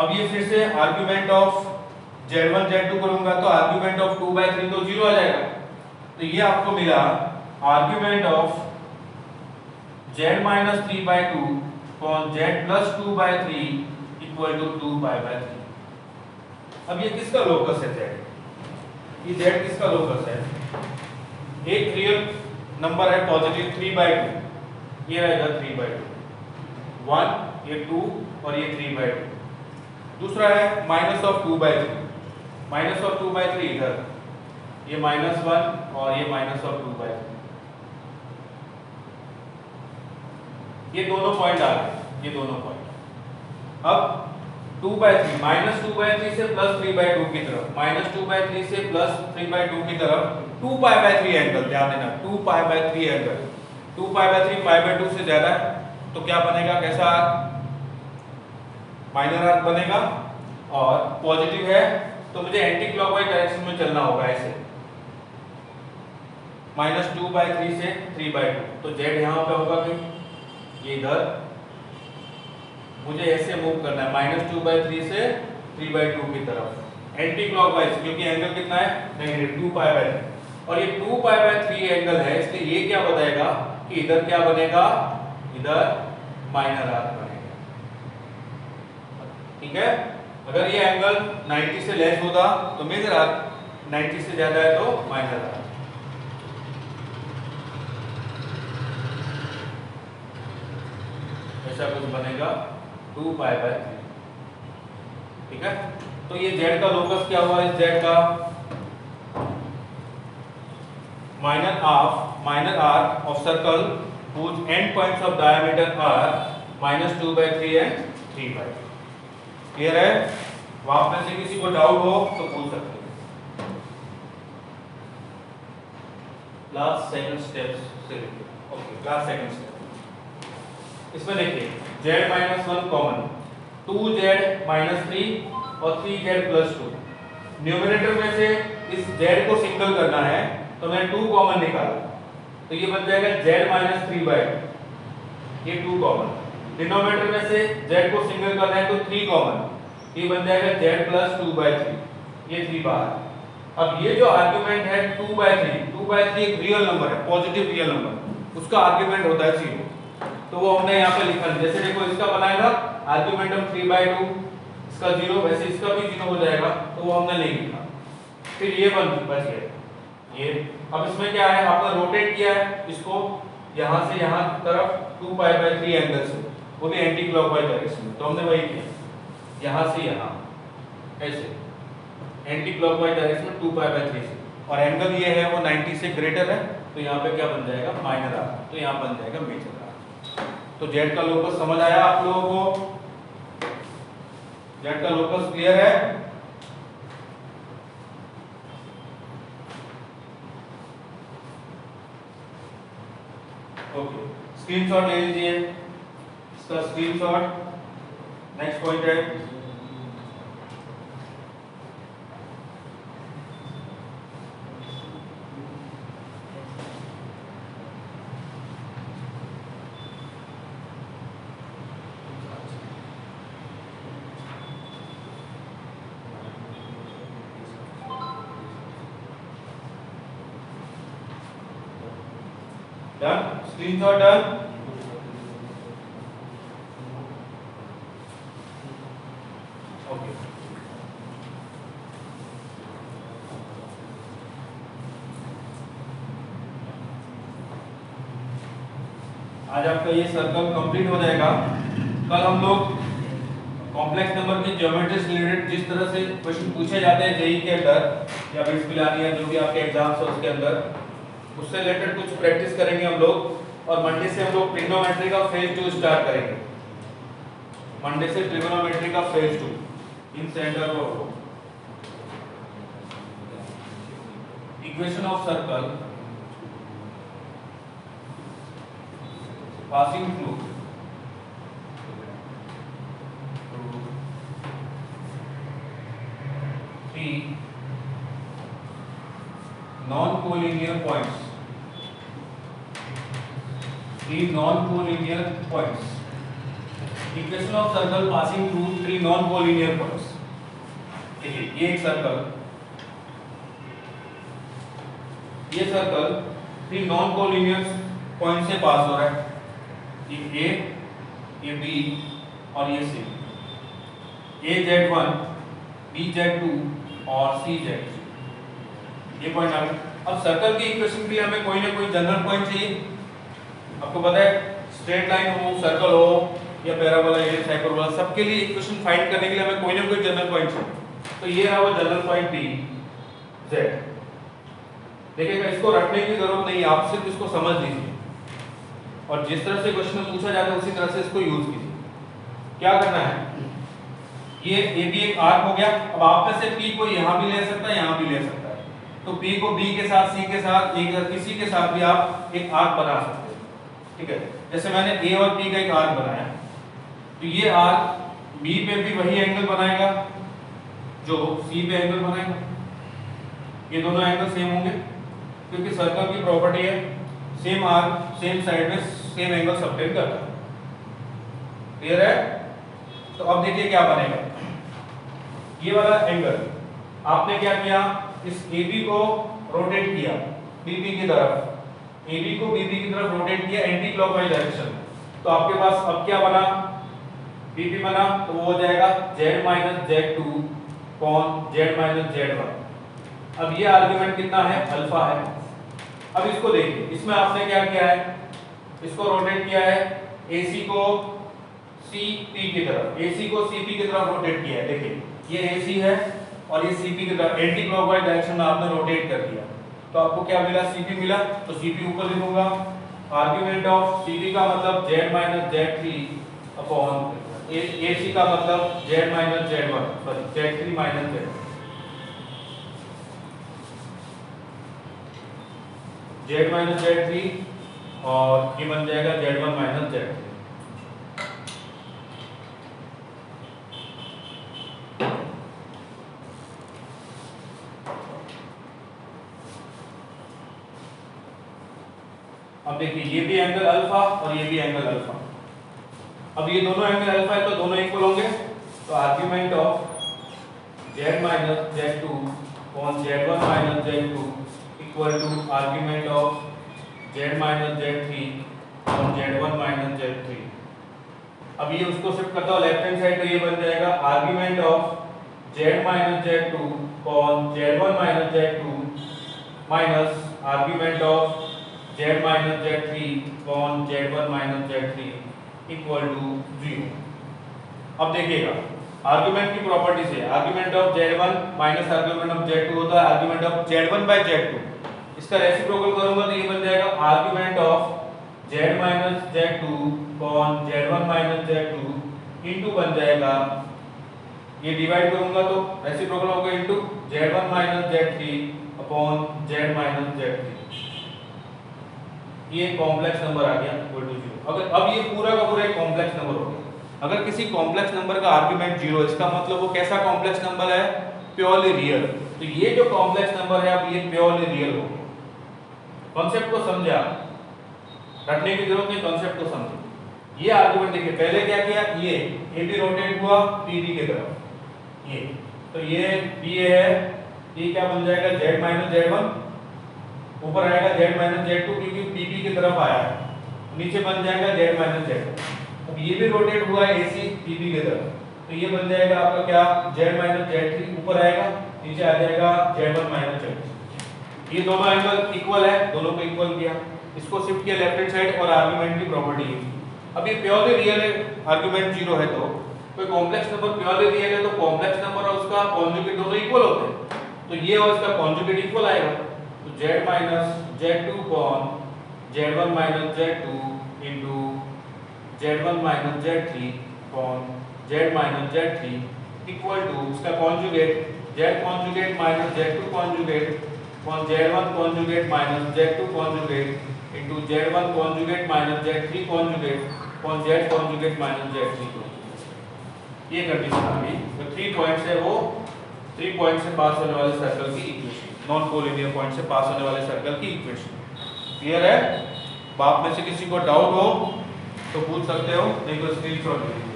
Speaker 1: अब ये फिर से आर्ग्यूमेंट ऑफ z1 z2 करूंगा तो आर्ग्यूमेंट ऑफ 2/3 तो 0 आ जाएगा, तो ये आपको मिला argument of z-3/2 upon z plus 2/3 equal to 2π/3। अब ये किसका लोकस है z? ये z किसका लोकस है? एक रियल नंबर है पॉजिटिव 3/2, ये रहेगा 3/2, 1 ये 2 और ये 3/2। दूसरा है माइनस ऑफ 2/3, माइनस ऑफ 2/3 इधर, ये -1 और ये माइनस ऑफ 2/3। ये दोनों पॉइंट आ गए, ये दोनों पॉइंट। अब 2/3 -2/3 से +3/2 की तरफ, -2/3 से +3/2 की तरफ 2π/3 एंगल, ध्यान देना 2π/3 एंगल, 2π/3 π/2 से ज्यादा है तो क्या बनेगा, कैसा आर्क? माइनर आर्क बनेगा। और पॉजिटिव है तो मुझे एंटी क्लॉकवाइज डायरेक्शन में चलना होगा ऐसे, -2/3 से 3/2, तो z यहाँ पे होगा कि ये इधर मुझे ऐसे मूव करना है -2/3 से 3/2 की तरफ एंटी क्लॉकवाइज, क्योंकि एंगल कितना है नेगेटिव 2π/3 और ये 2π/3 एंगल है, इसलिए ये क्या बताएगा कि इधर क्या बनेगा, इधर माइनर आर्क बनेगा। ठीक है, अगर ये एंगल 90 से लेस होता तो मेजर आर्क, 90 से ज्यादा है तो माइनर आर्क। ऐसा कुछ बनेगा 2π/3। ठीक है, तो ये z का लोकस क्या हुआ, इस z का minor arc of circle whose end points of diameter are -2/3 and 3/2। Clear है? वहां में से किसी को डाउट हो तो पूछ सकते हैं। लास्ट सेकंड स्टेप्स से देखिए। ओके, लास्ट सेकंड स्टेप, इसमें देखिए z-1 कॉमन, 2z-3 और 3z प्लस 2। न्यूमरेटर में से इस z को सिंगल करना है तो मैं 2 कॉमन निकाला तो ये बन जाएगा z-3/2, ये 2 कॉमन। डिनोमिनेटर में से z को सिंगल करना है तो 3 कॉमन, ये बन जाएगा z प्लस 2/3, ये 3 बाहर। अब ये जो आर्गुमेंट है 2/3 एक रियल नंबर है, पॉजिटिव रियल नंबर, उसका आर्गुमेंट होता है 0। तो वो हमने यहाँ पे लिखा। जैसे देखो इसका बनाएगा आर्ग्यूमेंट हम 3/2, इसका 0, वैसे इसका भी 0 हो जाएगा, तो वो हमने नहीं लिखा। फिर ये बच गया ये। अब इसमें क्या है, आपने रोटेट किया है इसको यहाँ से यहाँ तरफ 2π/3 एंगल से, वो भी एंटी क्लॉकवाइज डायरेक्शन में। तो हमने वही किया, यहाँ से यहाँ ऐसे एंटी क्लॉकवाइज डायरेक्शन में 2π/3 से, और एंगल ये है वो 90 से ग्रेटर है, तो यहाँ पे क्या बन जाएगा, माइनर आर, तो यहाँ बन जाएगा मेजर आर। तो जेड का लोकस समझ आया आप लोगों को? जेड का लोकस क्लियर है? ओके, स्क्रीनशॉट ले लीजिए इसका स्क्रीनशॉट। नेक्स्ट पॉइंट है डन, स्क्रीनशॉट डन। ओके, आज आपका ये सर्कल कंप्लीट हो जाएगा। कल हम लोग कॉम्प्लेक्स नंबर के ज्योमेट्री से रिलेटेड जिस तरह से क्वेश्चन पूछे जाते हैं जेईई के अंदर या बिट्स पिलानी है जो भी आपके एग्जाम्स है उसके अंदर, उससे रिलेटेड कुछ प्रैक्टिस करेंगे हम लोग। और मंडे से हम लोग ट्रिग्नोमेट्री का फेज 2 स्टार्ट करेंगे। मंडे से ट्रिग्नोमेट्री का phase 2 in centre of equation of circle passing through three non-collinear points. Three non-collinear points. Equation of circle passing through three non-collinear points. देखिए ये एक सर्कल, ये सर्कल थ्री non-collinear पॉइंट से पास हो रहा है। ये A, ये B और ये C। A Z1, B Z2 और C Z3, ये पॉइंट आ गए। अब सर्कल की इक्वेशन के लिए हमें कोई ना कोई जनरल पॉइंट चाहिए। आपको पता है स्ट्रेट लाइन हो, सर्कल हो या पैराबोला या हाइपरबोला, सबके लिए इक्वेशन फाइंड करने के लिए हमें कोई ना कोई जनरल पॉइंट चाहिए। तो ये रहा वो जनरल पॉइंट B Z। देखिएगा इसको रटने की जरूरत नहीं है, आप सिर्फ इसको समझ लीजिए और जिस तरह से क्वेश्चन में पूछा जाता है उसी तरह से इसको यूज कीजिए। क्या करना है, ये ए बी एक आर्क हो गया। अब आप में से पी को यहाँ भी ले सकता है, यहाँ भी ले सकता है, तो पी को बी के साथ, सी के साथ, किसी के साथ भी आप एक आर्क बना सकते हैं। ठीक है, जैसे मैंने ए और पी का एक आर्क बनाया, तो ये आर्क बी पे भी वही एंगल बनाएगा जो सी पे एंगल बनाएगा। ये दोनों एंगल सेम होंगे क्योंकि सर्कल की प्रॉपर्टी है सेम आर्क सेम साइड में सेम एंगल सबटेंड करता है। क्लियर है? तो अब देखिए क्या बनेगा, ये वाला एंगल आपने क्या किया, इस AB को रोटेट किया BB की तरफ, AB को BB की तरफ रोटेट किया एंटी क्लॉकवाइज डायरेक्शन में। तो आपके पास अब क्या बना, BB बना, तो वो हो जाएगा Z - Z2 Z - Z1। अब ये आर्गुमेंट कितना है, अल्फा है। अब इसको देखिए, इसमें आपने क्या किया है, इसको रोटेट किया है AC को CP की तरफ, AC को CP की तरफ रोटेट किया है। देखिए ये AC है और ये CP की तरफ एंटी क्लॉकवाइज डायरेक्शन में आपने रोटेट कर दिया, तो आपको क्या मिला, CP मिला। तो CP ऊपर लिखूंगा, आर्गुमेंट ऑफ CP का मतलब Z - Z3 अपॉन AC का मतलब Z - Z1 sorry Z3 - Z1, Z - Z3 और ये बन जाएगा Z1 - Z3। अब देखिए ये भी एंगल अल्फा और ये भी एंगल अल्फा। अब ये दोनों एंगल अल्फा है तो दोनों इक्वल होंगे, तो argument of Z - Z2 on Z1 - Z2 equal to argument of Z - Z3 upon Z1 minus Z3। अब ये उसको शिफ्ट करता हूँ लेफ्ट हैंड साइड, तो ये बन जाएगा argument of Z minus Z2 upon Z1 minus Z2 minus argument of Z minus Z3 upon Z1 minus Z3 equal to 0। अब देखिएगा आर्गुमेंट की प्रॉपर्टी से argument of Z1 minus argument of Z2 होता है argument of Z1 by Z2। इसका reciprocal करूंगा तो ये बन जाएगा argument of Z minus Z2 upon Z1 minus Z2 into बन जाएगा, ये डिवाइड करूंगा तो रेसिप्रोकल होगा into Z1 minus Z3 upon Z minus Z3। ये कॉम्प्लेक्स नंबर आ गया इक्वल टू 0। अगर अब ये पूरा का पूरा एक कॉम्प्लेक्स नंबर हो गया। अगर किसी कॉम्प्लेक्स नंबर का आर्गुमेंट 0, इसका मतलब वो कैसा कॉम्प्लेक्स नंबर है? Purely real. तो ये जो कॉम्प्लेक्स नंबर है अब ये प्योरली रियल हो गया। कॉन्सेप्ट को समझा, रटने की जरूरत नहीं, कॉन्सेप्ट को समझो। ये आर्गुमेंट देखिए पहले क्या किया, ये भी रोटेट हुआ पीबी की तरफ, ये तो ये बी है, ये क्या बन जाएगा Z माइनस Z1, ऊपर आएगा Z माइनस Z2 क्योंकि पीबी की तरफ आया है, नीचे बन जाएगा Z माइनस Z2। अब ये भी रोटेट हुआ है AC पीबी की तरफ, तो ये बन जाएगा आपका क्या Z माइनस Z3, ऊपर आएगा नीचे आ जाएगा Z1 माइनस Z2। ये दोनों एंगल इक्वल है, दोनों को इक्वल किया, इसको शिफ्ट किया लेफ्ट हैंड साइड और आर्गुमेंट की प्रॉपर्टी यूज की। अब ये प्योरली रियल है, आर्गुमेंट 0 है, तो कोई कॉम्प्लेक्स नंबर प्योरली रियल है तो कॉम्प्लेक्स नंबर और उसका कॉन्जुगेट दोनों इक्वल होते हैं, तो ये और इसका कॉन्जुगेट इक्वल आएगा। तो Z minus Z2 upon Z1 minus Z2 into Z1 minus Z3 upon Z minus Z3 equal to इसका conjugate Z conjugate minus Z2 conjugate upon Z1 conjugate minus Z2 conjugate into Z1 conjugate minus Z3 conjugate upon Z conjugate minus Z3 conjugate. ये condition आ गई। तो 3 points है, वो 3 point से पास होने वाले सर्कल की इक्वेशन, नॉन कोलिनियर पॉइंट से पास होने वाले सर्कल की इक्वेशन। क्लियर है? बाप में से किसी को डाउट हो तो पूछ सकते हो, नहीं तो स्क्रीनशॉट ले लीजिए।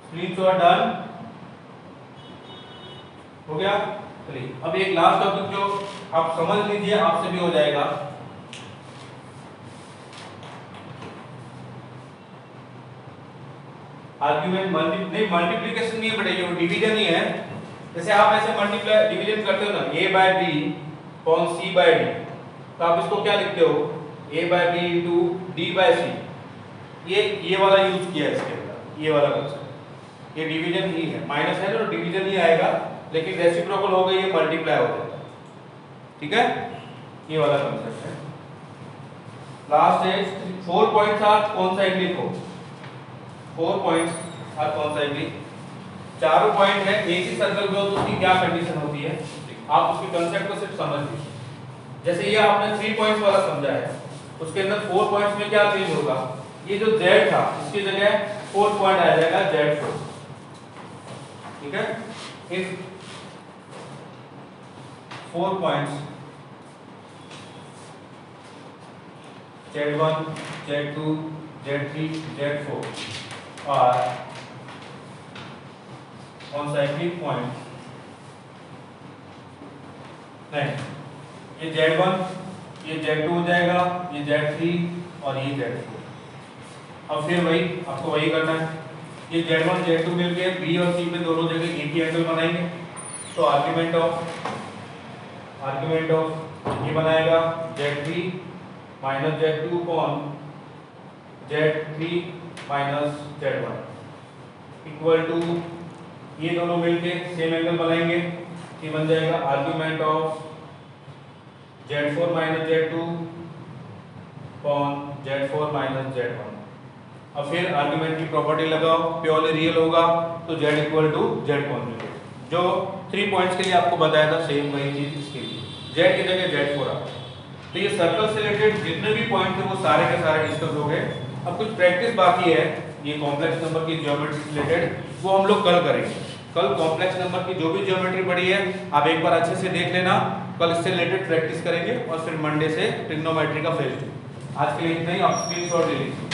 Speaker 1: स्क्रीनशॉट डन हो गया। चलिए अब एक लास्ट टॉपिक जो आप समझ लीजिए, आपसे भी हो जाएगा। आर्ग्यूमेंट मल्टीप्लिकेशन नहीं है बेटा, ये डिवीजन ही है। जैसे आप ऐसे मल्टीप्लाई डिवीजन करते हो ना, a by b upon c by d, तो आप इसको क्या लिखते हो a by b into d by c। ये वाला यूज किया है इसके अंदर, ये वाला कंसेप्ट, ये डिवीजन ही है, माइनस है तो डिवीजन ही आएगा, लेकिन रेसिप्रोकल हो गई ये मल्टीप्लाई हो जाएगा। ठीक है, ये वाला कंसेप्ट है। लास्ट है 4 पॉइंट्स आर कॉन्साइक्लिक हो, 4 पॉइंट्स आर कॉन्साइक्लिक। चारों पॉइंट है एक ही सर्कल में हो तो उसकी क्या कंडीशन होती है, आप उसके कंसेप्ट को सिर्फ समझ लीजिए। जैसे ये आपने 3 पॉइंट्स वाला समझा है, उसके अंदर 4 पॉइंट्स में क्या चेंज होगा, ये जो Z था इसकी जगह 4 पॉइंट आ जाएगा Z4। ठीक है, इस 4 points Z1 Z2 Z3 Z4 are concyclic points। नहीं, ये Z1 ये Z2 हो जाएगा, ये Z3 और ये Z4। अब फिर वही आपको वही करना है, ये Z1 Z2 मिलके B और C में दोनों जगह एक ही एंगल बनाएंगे, तो आर्ग्यूमेंट ऑफ ये बनाएगा Z3 minus Z2 upon Z3 minus Z1 equal to ये दोनों मिलके सेम एंगल बनाएंगे, ये बन जाएगा argument of Z4 minus Z2 upon Z4 minus Z1। अब फिर आर्ग्यूमेंट की प्रॉपर्टी लगाओ, प्योरली रियल होगा तो Z equal to Z conjugate, जो 3 पॉइंट्स के लिए आपको बताया था सेम वही चीज इसके लिए, Z की जगह Z4 आ। तो ये सर्कल से रिलेटेड जितने भी पॉइंट थे वो सारे के सारे डिस्कस हो गए। अब कुछ प्रैक्टिस बाकी है, ये कॉम्प्लेक्स नंबर की ज्योमेट्री से रिलेटेड, वो हम लोग कल करेंगे। कल कॉम्प्लेक्स नंबर की जो भी ज्योमेट्री पड़ी है आप एक बार अच्छे से देख लेना, कल इससे रिलेटेड प्रैक्टिस करेंगे और फिर मंडे से ट्रिग्नोमेट्री का फेज 2। आज के लिए इतना ही, आप स्क्रीनशॉट ले लीजिए।